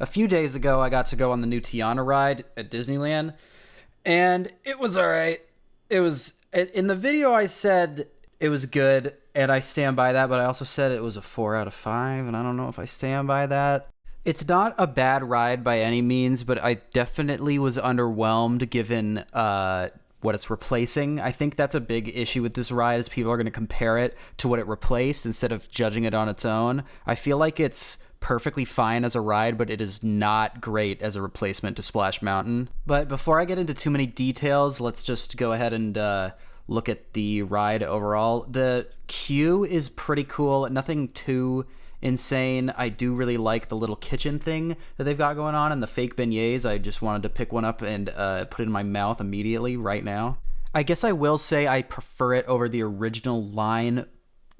A few days ago, I got to go on the new Tiana ride at Disneyland, and it was alright. It was, in the video, I said it was good, and I stand by that, but I also said it was a 4 out of 5, and I don't know if I stand by that. It's not a bad ride by any means, but I definitely was underwhelmed given what it's replacing. I think that's a big issue with this ride is people are going to compare it to what it replaced instead of judging it on its own. I feel like it's perfectly fine as a ride, but it is not great as a replacement to Splash Mountain. But before I get into too many details, let's just go ahead and look at the ride overall. The queue is pretty cool, nothing too insane. I do really like the little kitchen thing that they've got going on and the fake beignets. I just wanted to pick one up and put it in my mouth immediately right now. I guess I will say I prefer it over the original line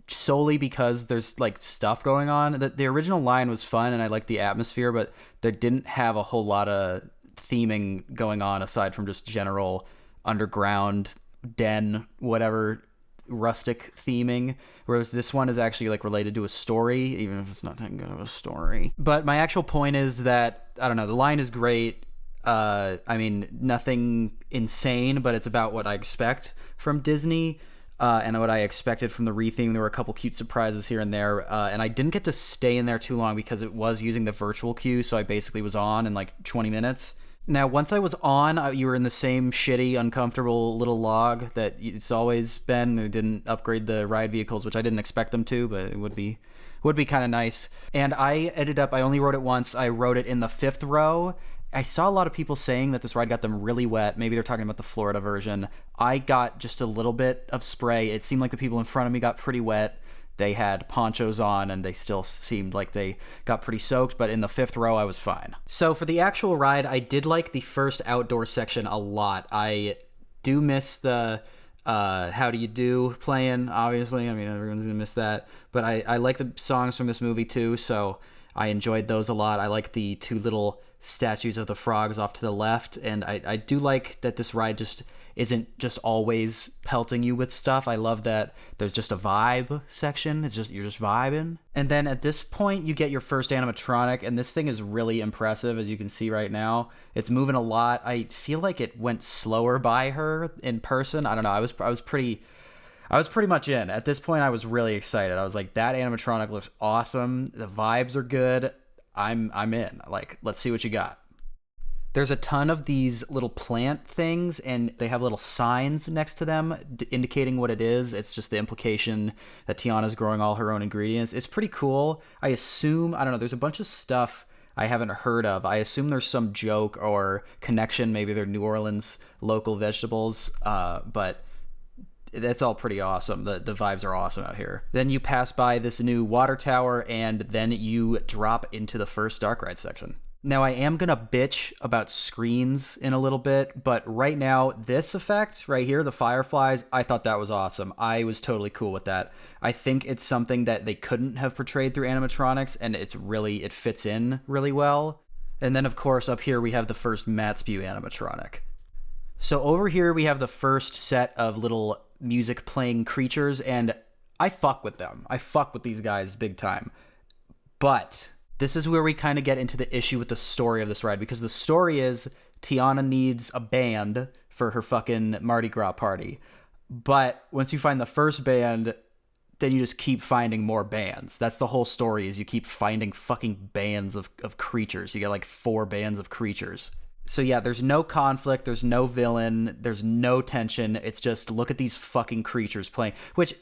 solely because there's like stuff going on. The original line was fun and I liked the atmosphere, but they didn't have a whole lot of theming going on aside from just general underground den whatever rustic theming, whereas this one is actually like related to a story, even if it's not that good of a story. But my actual point is that I don't know, the line is great. I mean, nothing insane, but it's about what I expect from Disney and what I expected from the retheme. There were a couple cute surprises here and there, and I didn't get to stay in there too long because it was using the virtual queue, so I basically was on in like 20 minutes. Now, once I was on, you were in the same shitty, uncomfortable little log that it's always been. They didn't upgrade the ride vehicles, which I didn't expect them to, but it would be kind of nice. And I only rode it once. I rode it in the 5th row. I saw a lot of people saying that this ride got them really wet. Maybe they're talking about the Florida version. I got just a little bit of spray. It seemed like the people in front of me got pretty wet. They had ponchos on and they still seemed like they got pretty soaked, but in the 5th row, I was fine. So for the actual ride, I did like the first outdoor section a lot. I do miss the How Do You Do playing, obviously. I mean, everyone's gonna miss that. But I like the songs from this movie too, so I enjoyed those a lot. I like the 2 little statues of the frogs off to the left, and I do like that this ride just isn't just always pelting you with stuff. I love that there's just a vibe section. It's just, you're just vibing. And then at this point you get your first animatronic, and this thing is really impressive, as you can see right now. It's moving a lot. I feel like it went slower by her in person. I don't know. I was pretty much in. At this point I was really excited. I was like, that animatronic looks awesome. The vibes are good. I'm in. Like, let's see what you got. There's a ton of these little plant things, and they have little signs next to them indicating what it is. It's just the implication that Tiana's growing all her own ingredients. It's pretty cool. I assume, I don't know, there's a bunch of stuff I haven't heard of. I assume there's some joke or connection. Maybe they're New Orleans local vegetables, but that's all pretty awesome. The vibes are awesome out here. Then you pass by this new water tower, and then you drop into the first dark ride section. Now, I am going to bitch about screens in a little bit, but right now, this effect right here, the fireflies, I thought that was awesome. I was totally cool with that. I think it's something that they couldn't have portrayed through animatronics, and it fits in really well. And then, of course, up here we have the first Matt Spew animatronic. So over here we have the first set of little music playing creatures, and I fuck with them. I fuck with these guys big time. But this is where we kind of get into the issue with the story of this ride, because the story is Tiana needs a band for her fucking Mardi Gras party. But once you find the first band, then you just keep finding more bands. That's the whole story, is you keep finding fucking bands of creatures. You get like 4 bands of creatures. So yeah, there's no conflict, there's no villain, there's no tension. It's just, look at these fucking creatures playing. Which,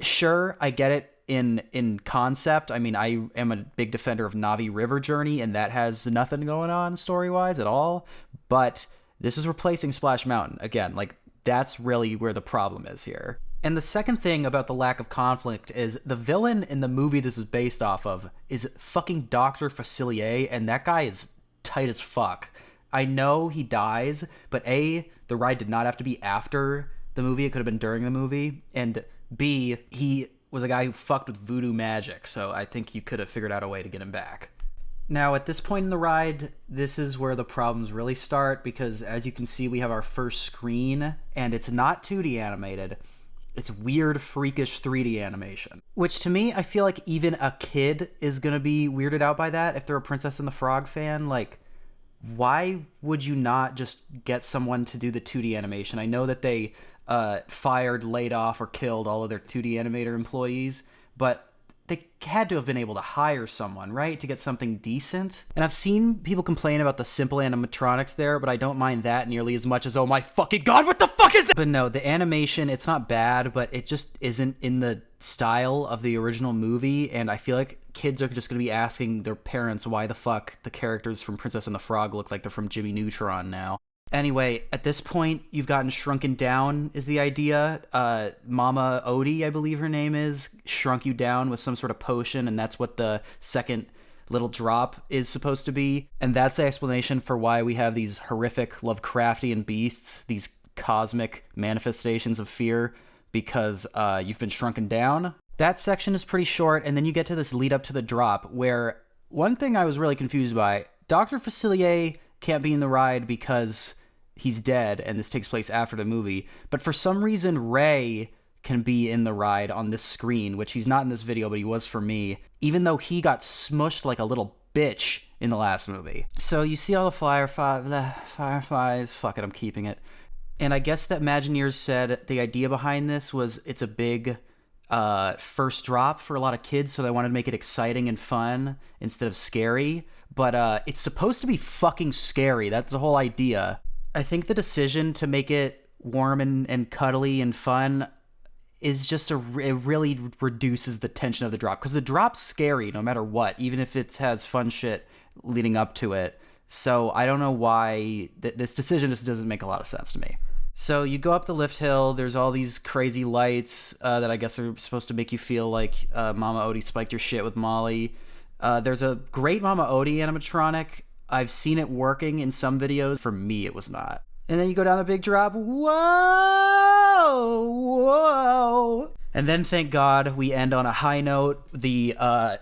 sure, I get it in concept. I mean, I am a big defender of Navi River Journey, and that has nothing going on story-wise at all. But this is replacing Splash Mountain. Again, like, that's really where the problem is here. And the second thing about the lack of conflict is the villain in the movie this is based off of is fucking Dr. Facilier, and that guy is tight as fuck. I know he dies, but A, the ride did not have to be after the movie. It could have been during the movie. And B, he was a guy who fucked with voodoo magic, so I think you could have figured out a way to get him back. Now, at this point in the ride, this is where the problems really start, because as you can see, we have our first screen, and it's not 2D animated. It's weird, freakish 3D animation. Which to me, I feel like even a kid is gonna be weirded out by that if they're a Princess and the Frog fan. Like, why would you not just get someone to do the 2D animation? I know that they fired, laid off, or killed all of their 2D animator employees, but they had to have been able to hire someone, right, to get something decent. And I've seen people complain about the simple animatronics there, but I don't mind that nearly as much as, oh my fucking god, what the fuck is that? But no, the animation, it's not bad, but it just isn't in the style of the original movie, and I feel like kids are just going to be asking their parents why the fuck the characters from Princess and the Frog look like they're from Jimmy Neutron now. Anyway, at this point, you've gotten shrunken down, is the idea. Mama Odie, I believe her name is, shrunk you down with some sort of potion, and that's what the second little drop is supposed to be. And that's the explanation for why we have these horrific Lovecraftian beasts, these cosmic manifestations of fear, because you've been shrunken down. That section is pretty short, and then you get to this lead up to the drop, where one thing I was really confused by, Dr. Facilier can't be in the ride because he's dead, and this takes place after the movie. But for some reason, Ray can be in the ride on this screen, which he's not in this video, but he was for me, even though he got smushed like a little bitch in the last movie. So you see all the fireflies. Fuck it, I'm keeping it. And I guess that Imagineers said the idea behind this was it's a big first drop for a lot of kids, so they wanted to make it exciting and fun instead of scary. But it's supposed to be fucking scary. That's the whole idea. I think the decision to make it warm and cuddly and fun is just it really reduces the tension of the drop, because the drop's scary no matter what, even if it has fun shit leading up to it. So I don't know why this decision just doesn't make a lot of sense to me. So you go up the lift hill, there's all these crazy lights that I guess are supposed to make you feel like Mama Odie spiked your shit with Molly. There's a great Mama Odie animatronic. I've seen it working in some videos. For me, it was not. And then you go down the big drop. Whoa! And then, thank God, we end on a high note. The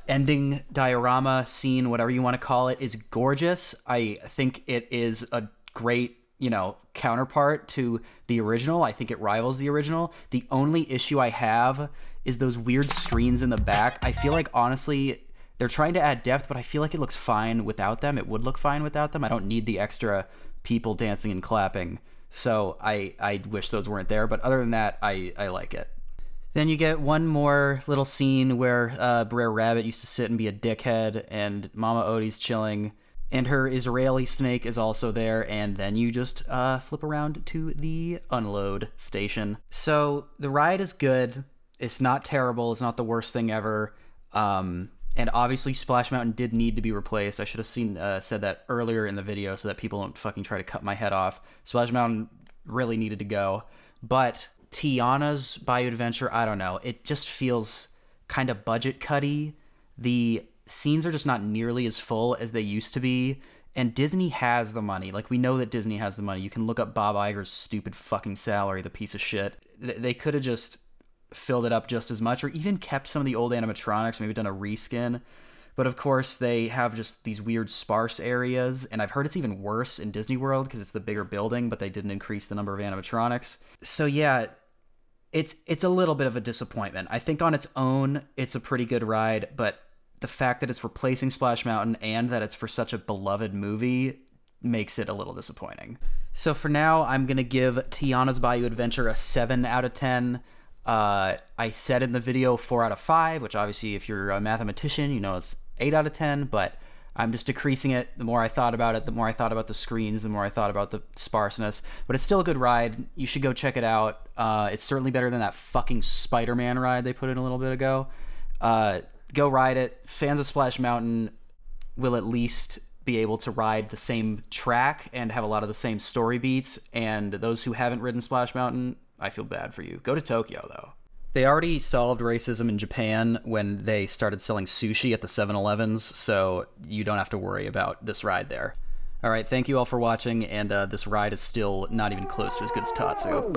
ending diorama scene, whatever you want to call it, is gorgeous. I think it is a great, counterpart to the original. I think it rivals the original. The only issue I have is those weird screens in the back. I feel like, honestly, they're trying to add depth, but I feel like it looks fine without them. It would look fine without them. I don't need the extra people dancing and clapping. So I wish those weren't there. But other than that, I like it. Then you get one more little scene where Brer Rabbit used to sit and be a dickhead, and Mama Odie's chilling, and her Israeli snake is also there, and then you just flip around to the unload station. So the ride is good. It's not terrible. It's not the worst thing ever. And obviously Splash Mountain did need to be replaced. I should have said that earlier in the video so that people don't fucking try to cut my head off. Splash Mountain really needed to go. But Tiana's Bayou Adventure, I don't know. It just feels kind of budget cutty. The scenes are just not nearly as full as they used to be. And Disney has the money. Like, we know that Disney has the money. You can look up Bob Iger's stupid fucking salary, the piece of shit. They could have just filled it up just as much, or even kept some of the old animatronics, maybe done a reskin. But of course, they have just these weird sparse areas, and I've heard it's even worse in Disney World because it's the bigger building, but they didn't increase the number of animatronics. So yeah, it's a little bit of a disappointment. I think on its own, it's a pretty good ride, but the fact that it's replacing Splash Mountain and that it's for such a beloved movie makes it a little disappointing. So for now, I'm going to give Tiana's Bayou Adventure a 7 out of 10. I said in the video 4 out of 5, which obviously if you're a mathematician, you know it's 8 out of 10, but I'm just decreasing it. The more I thought about it, the more I thought about the screens, the more I thought about the sparseness. But it's still a good ride. You should go check it out. It's certainly better than that fucking Spider-Man ride they put in a little bit ago. Go ride it. Fans of Splash Mountain will at least be able to ride the same track and have a lot of the same story beats. And those who haven't ridden Splash Mountain, I feel bad for you. Go to Tokyo, though. They already solved racism in Japan when they started selling sushi at the 7-Elevens, so you don't have to worry about this ride there. All right, thank you all for watching, and this ride is still not even close to as good as Tatsu.